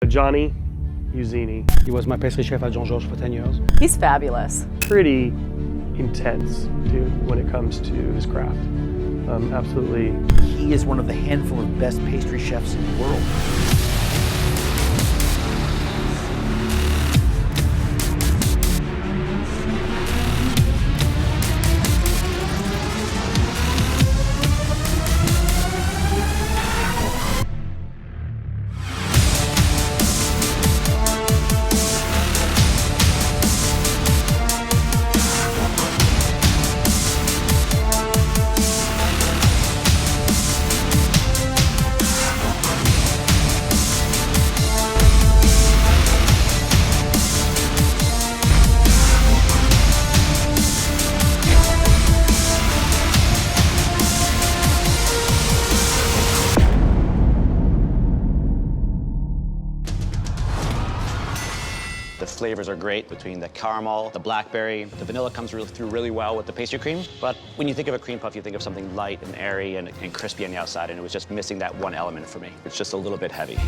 Johnny Iuzzini. He was my pastry chef at Jean-Georges for 10 years. He's fabulous. Pretty intense dude when it comes to his craft. Absolutely. He is one of the handful of best pastry chefs in the world. The flavors are great between the caramel, the blackberry. The vanilla comes through really well with the pastry cream. But when you think of a cream puff, you think of something light and airy and crispy on the outside, and it was just missing that one element for me. It's just a little bit heavy.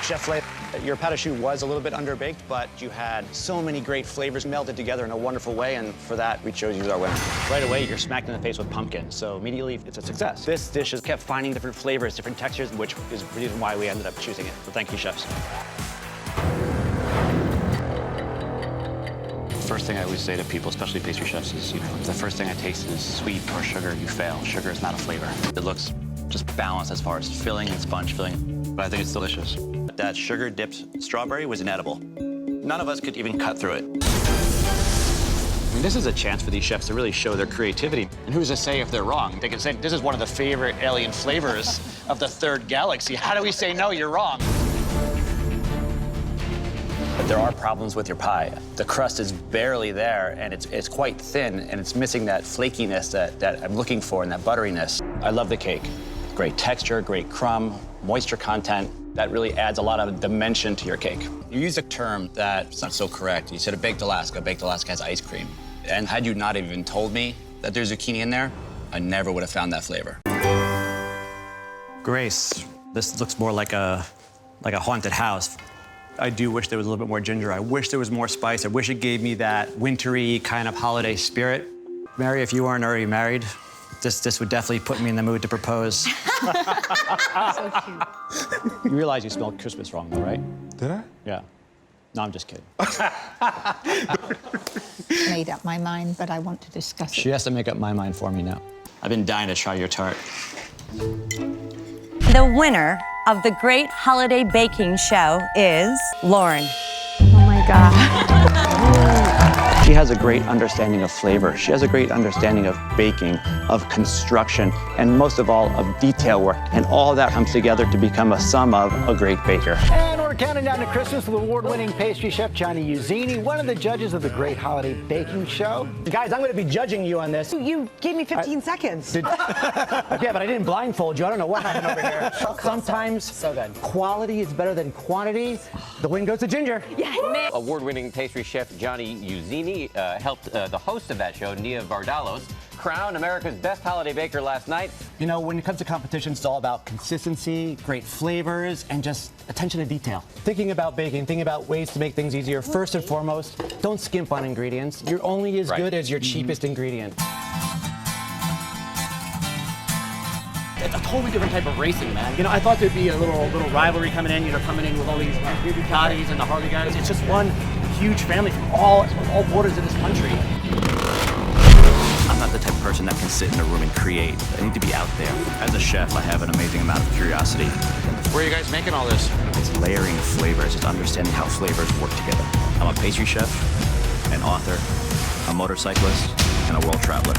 Chef Flay, your pâte à choux was a little bit underbaked, but you had so many great flavors melded together in a wonderful way, and for that, we chose you as our winner. Right away, you're smacked in the face with pumpkin, so immediately it's a success. This dish has kept finding different flavors, different textures, which is the reason why we ended up choosing it. So thank you, chefs. First thing I always say to people, especially pastry chefs, is, if the first thing I taste is sweet or sugar, you fail. Sugar is not a flavor. It looks just balanced as far as filling and sponge filling, but I think it's delicious. That sugar-dipped strawberry was inedible. None of us could even cut through it. I mean, this is a chance for these chefs to really show their creativity. And who's to say if they're wrong? They can say, this is one of the favorite alien flavors of the third galaxy. How do we say, no, you're wrong? But there are problems with your pie. The crust is barely there, and it's quite thin, and it's missing that flakiness that I'm looking for and that butteriness. I love the cake. Great texture, great crumb, moisture content. That really adds a lot of dimension to your cake. You used a term that's not so correct. You said a baked Alaska. Baked Alaska has ice cream. And had you not even told me that there's zucchini in there, I never would have found that flavor. Grace, this looks more like a haunted house. I do wish there was a little bit more ginger. I wish there was more spice. I wish it gave me that wintry kind of holiday spirit. Mary, if you weren't already married, this would definitely put me in the mood to propose. So cute. You realize you smelled Christmas wrong, though, right? Did I? Yeah. No, I'm just kidding. Made up my mind, but I want to discuss it. She has to make up my mind for me now. I've been dying to try your tart. The winner of the Great Holiday Baking Show is Lauren. Oh my God. She has a great understanding of flavor. She has a great understanding of baking, of construction, and most of all, of detail work. And all that comes together to become a sum of a great baker. And we're counting down to Christmas with award-winning pastry chef Johnny Iuzzini, one of the judges of the Great Holiday Baking Show. Guys, I'm going to be judging you on this. You gave me 15 seconds. Yeah, but I didn't blindfold you. I don't know what happened over here. Sometimes So good. quality is better than quantity. The win goes to Ginger. Yeah. Award-winning pastry chef Johnny Iuzzini helped the host of that show, Nia Vardalos, crown America's best holiday baker last night. You know, when it comes to competitions, it's all about consistency, great flavors, and just attention to detail. Thinking about baking, thinking about ways to make things easier, first and foremost, don't skimp on ingredients. You're only as good as your cheapest ingredient. It's a totally different type of racing, man. You know, I thought there'd be a little rivalry coming in with all these Ducatis and the Harley guys. It's just one huge family from all borders of this country. I'm not the type of person that can sit in a room and create. I need to be out there. As a chef, I have an amazing amount of curiosity. Where are you guys making all this? It's layering flavors. It's understanding how flavors work together. I'm a pastry chef, an author, a motorcyclist, and a world traveler.